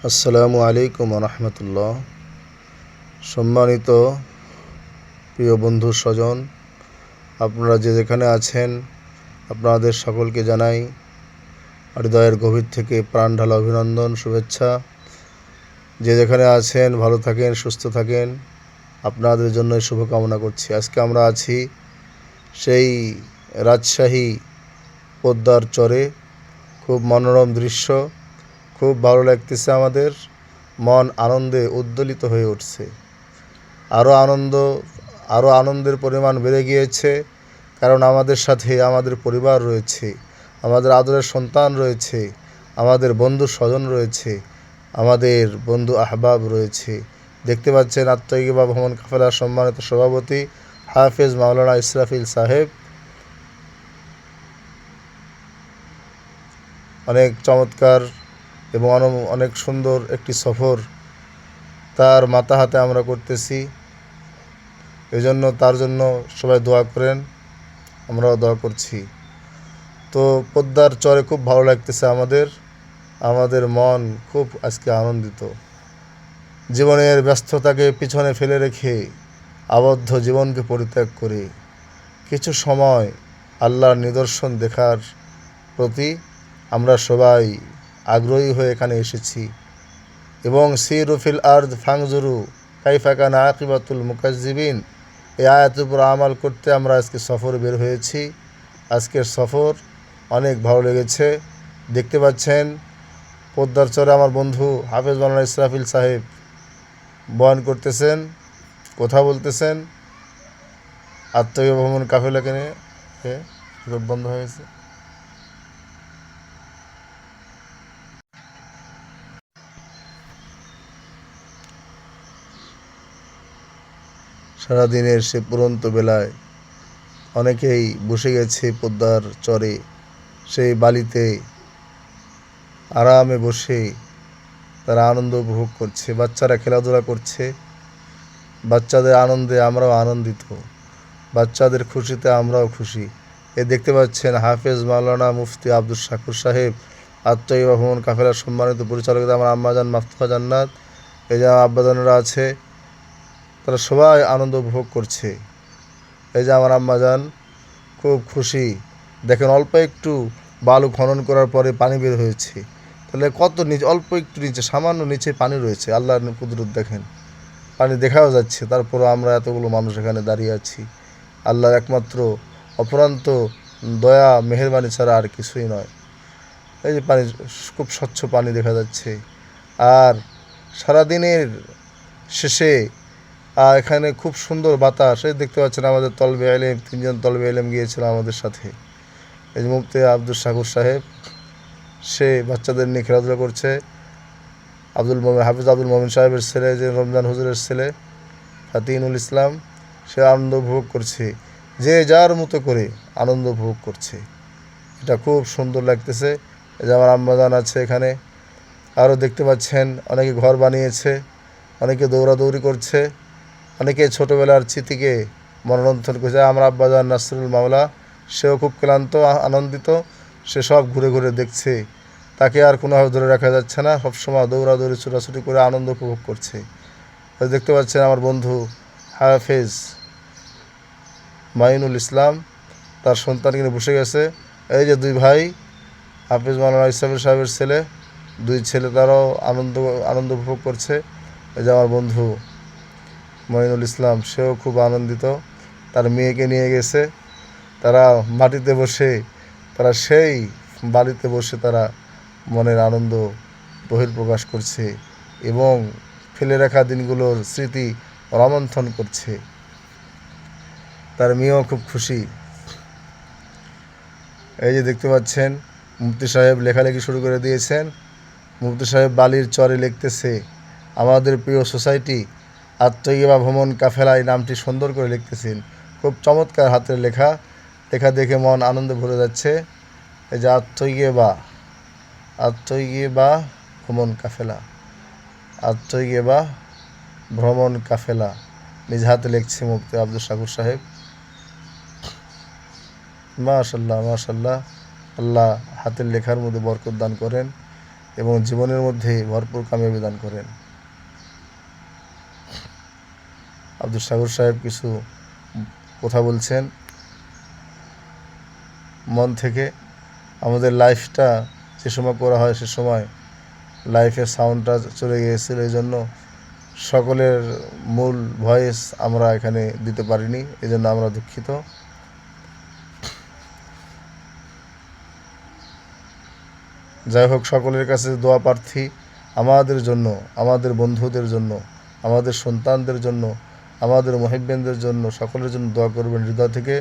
আসসালামু আলাইকুম রহমতুল্লাহ। সম্মানিত প্রিয় বন্ধু স্বজন, আপনারা যে যেখানে আছেন আপনাদের সকলকে জানাই হৃদয়ের গভীর থেকে প্রাণ ঢালা অভিনন্দন, শুভেচ্ছা। যে যেখানে আছেন ভালো থাকেন, সুস্থ থাকেন, আপনাদের জন্য শুভকামনা করছি। আজকে আমরা আছি সেই রাজশাহী পোদ্দার চরে। খুব মনোরম দৃশ্য, খুব ভালো লাগতেছে, আমাদের মন আনন্দে উদ্দোলিত হয়ে উঠছে। আরও আনন্দের পরিমাণ বেড়ে গিয়েছে, কারণ আমাদের সাথে আমাদের পরিবার রয়েছে, আমাদের আদরের সন্তান রয়েছে, আমাদের বন্ধু স্বজন রয়েছে, আমাদের বন্ধু আহবাব রয়েছে। দেখতে পাচ্ছেন আত্মীয়বা ভ্রমণ কাফেলার সম্মানিত সভাপতি হাফেজ মাওলানা ইসরাফিল সাহেব অনেক চমৎকার এবং অনেক সুন্দর একটি সফর তার মাথা হাতে আমরা করতেছি। এজন্য তার জন্য সবাই দোয়া করেন, আমরাও দোয়া করছি। তো পোদ্দার চরে খুব ভালো লাগতেছে, আমাদের মন খুব আজকে আনন্দিত। জীবনের ব্যস্ততাকে পিছনে ফেলে রেখে আবদ্ধ জীবনকে পরিত্যাগ করে কিছু সময় আল্লাহর নিদর্শন দেখার প্রতি আমরা সবাই আগ্রহী হয়ে এখানে এসেছি। এবং সিরু ফিল আরদ ফাংজুরু কাইফা কানা আকিবাতুল মুকাজ্জিবিন, এই আয়াতের উপর আমাল করতে আমরা আজকে সফর বের হয়েছি। আজকের সফর অনেক ভালো লেগেছে। দেখতে পাচ্ছেন পোদ্দার চরে আমার বন্ধু হাফেজ মাওলানা ইসরাফিল সাহেব বয়ান করতেছেন, কথা বলতেছেন ভ্রমণ কাফেলাকে নিয়ে। বন্ধ হয়ে গেছে। সারাদিনের সে পুরন্ত বেলায় অনেকেই বসে গেছে পোদ্দার চরে, সেই বালিতে আরামে বসে তারা আনন্দ উপভোগ করছে। বাচ্চারা খেলাধুলা করছে, বাচ্চাদের আনন্দে আমরাও আনন্দিত, বাচ্চাদের খুশিতে আমরাও খুশি। দেখতে পাচ্ছেন হাফেজ মাওলানা মুফতি আব্দুল শাকুর সাহেব আত্মীয় ভ্রমণ কাফেলার সম্মানিত পরিচালক, আমার আম্মাজান মাফতুহা জান্নাত, এই যে আব্বাজানরা আছে, তারা সবাই আনন্দ উপভোগ করছে। এই যে আমার আম্মাজান খুব খুশি। দেখেন অল্প একটু বালু খনন করার পরে পানি বের হয়েছে, তাহলে কত নিচে, অল্প একটু নিচে, সামান্য নিচে পানি রয়েছে। আল্লাহর কুদরত দেখেন, পানি দেখাও যাচ্ছে, তারপরও আমরা এতগুলো মানুষ এখানে দাঁড়িয়ে আছি। আল্লাহর একমাত্র অপরান্ত দয়া মেহেরবানি ছাড়া আর কিছুই নয়। এই যে পানি, খুব স্বচ্ছ পানি দেখা যাচ্ছে। আর সারাদিনের শেষে এখানে খুব সুন্দর বাতাস। এই দেখতে পাচ্ছেন আমাদের তলবে আলেম, 3জন তলবে আলেম গিয়েছিল আমাদের সাথে। এই যে মুফতি আব্দুল শাকুর সাহেব, সে বাচ্চাদের নিয়ে খেলাধুলা করছে। হাফিজ আব্দুল মোমিন সাহেবের ছেলে, যে রমজান হুজুরের ছেলে ফাতিনুল ইসলাম, সে আনন্দ উপভোগ করছে, যে যার মতো করে আনন্দ উপভোগ করছে। এটা খুব সুন্দর লাগতেছে। এই যে আমার আম্মাজান আছে এখানে। আরও দেখতে পাচ্ছেন অনেকে ঘর বানিয়েছে, অনেকে দৌড়াদৌড়ি করছে, অনেকে ছোটোবেলার স্মৃতিকে মনোরঞ্জন করছে। আমার আব্বাজান নাসরুল মাওলা, সেও খুব ক্লান্ত, আনন্দিত, সে সব ঘুরে ঘুরে দেখছে, তাকে আর কোনোভাবে ধরে রাখা যাচ্ছে না, সবসময় দৌড়াদৌড়ি ছোটাছুটি করে আনন্দ উপভোগ করছে। দেখতে পাচ্ছেন আমার বন্ধু হাফেজ মাইনুল ইসলাম, তার সন্তানকে নিয়ে বসে গেছে। এই যে দুই ভাই, হাফেজ মাওলানা ইসরাফিল সাহেবের ছেলে, দুই ছেলে, তারাও আনন্দ উপভোগ করছে। এই যে আমার বন্ধু মঈনুল ইসলাম, সেও খুব আনন্দিত, তার মেয়েকে নিয়ে গেছে। তারা মাটিতে বসে, তারা সেই বালিতে বসে তারা মনের আনন্দ বহির্প্রকাশ করছে এবং ফেলে রাখা দিনগুলোর স্মৃতি রোমন্থন করছে। তার মেয়েও খুব খুশি। এই যে দেখতে পাচ্ছেন মুফতি সাহেব লেখালেখি শুরু করে দিয়েছেন। মুফতি সাহেব বালির চরে লিখতেছে, আমাদের প্রিয় সোসাইটি আত্মীয়বা ভ্রমণ কাফেলা, এই নামটি সুন্দর করে লিখতেছেন। খুব চমৎকার হাতের লেখা, লেখা দেখে মন আনন্দে ভরে যাচ্ছে। এই যে আত্মীয়বা ভ্রমণ কাফেলা, আত্মীয়বা ভ্রমণ কাফেলা, নিজ হাতে লিখছে মুফতি আব্দুল শাকুর সাহেব। মাশাল্লাহ মাশাল্লাহ, আল্লাহ হাতের লেখার মধ্যে বরকত দান করেন। এবং জীবনের মধ্যে ভরপুর কামিয়াবি দান করেন। আব্দুল সাগর সাহেব কিছু কথা বলছেন মন থেকে। আমাদের লাইফটা যে সময় করা হয় সে সময় লাইফের সাউন্ডটা চলে গিয়েছিল, এই জন্য সকলের মূল ভয়েস আমরা এখানে দিতে পারিনি, এই জন্য আমরা দুঃখিত। যাই হোক, সকলের কাছে দোয়া প্রার্থী আমাদের জন্য, আমাদের বন্ধুদের জন্য, আমাদের সন্তানদের জন্য, আমাদের মুহিব্বিনদের জন্য, সকলের জন্য দোয়া করবেন হৃদয় থেকে।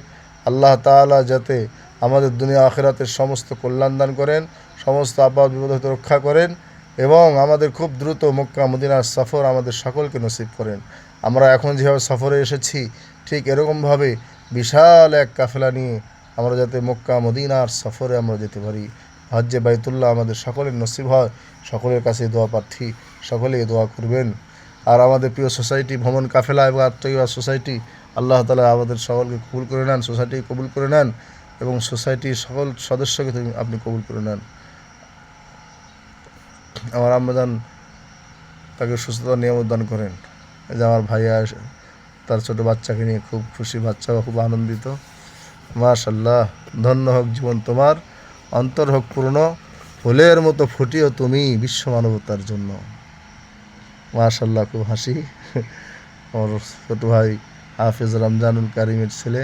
আল্লাহ তাআলা যাতে আমাদের দুনিয়া আখিরাতের সমস্ত কল্যাণ দান করেন, সমস্ত আপদ বিপদ হতে রক্ষা করেন এবং আমাদের খুব দ্রুত মক্কা মদিনার সফর আমাদের সকলকে নসিব করেন। আমরা এখন যেভাবে সফরে এসেছি ঠিক এরকমভাবে বিশাল এক কাফেলা নিয়ে আমরা যাতে মক্কা মদিনার সফরে আমরা যেতে পারি, হজ্জে বাইতুল্লাহ আমাদের সকলের নসিব হয়। সকলের কাছে দোয়া প্রার্থী, সকলেই দোয়া করবেন। আর আমাদের প্রিয় সোসাইটি ভ্রমণ কাফেলা এবং আত্মীয় সোসাইটি, আল্লাহ তাআলা আমাদের সকলকে কবুল করে নেন, সোসাইটি কবুল করে নেন এবং সোসাইটির সকল সদস্যকে আপনি কবুল করে নেন। আমার আম্মাজান তাকে সুস্থতার নিয়ামত দান করেন। এই যে আমার ভাইয়া তার ছোটো বাচ্চাকে নিয়ে খুব খুশি, বাচ্চাও খুব আনন্দিত। মাশাআল্লাহ, ধন্য হোক জীবন তোমার, অন্তর হোক পূর্ণ, ফুলের মতো ফুটিও তুমি বিশ্ব মানবতার জন্য। মাশাআল্লাহ, খুব হাসি। আমার ছোটো ভাই হাফেজ রমজানুল কারিমের ছেলে।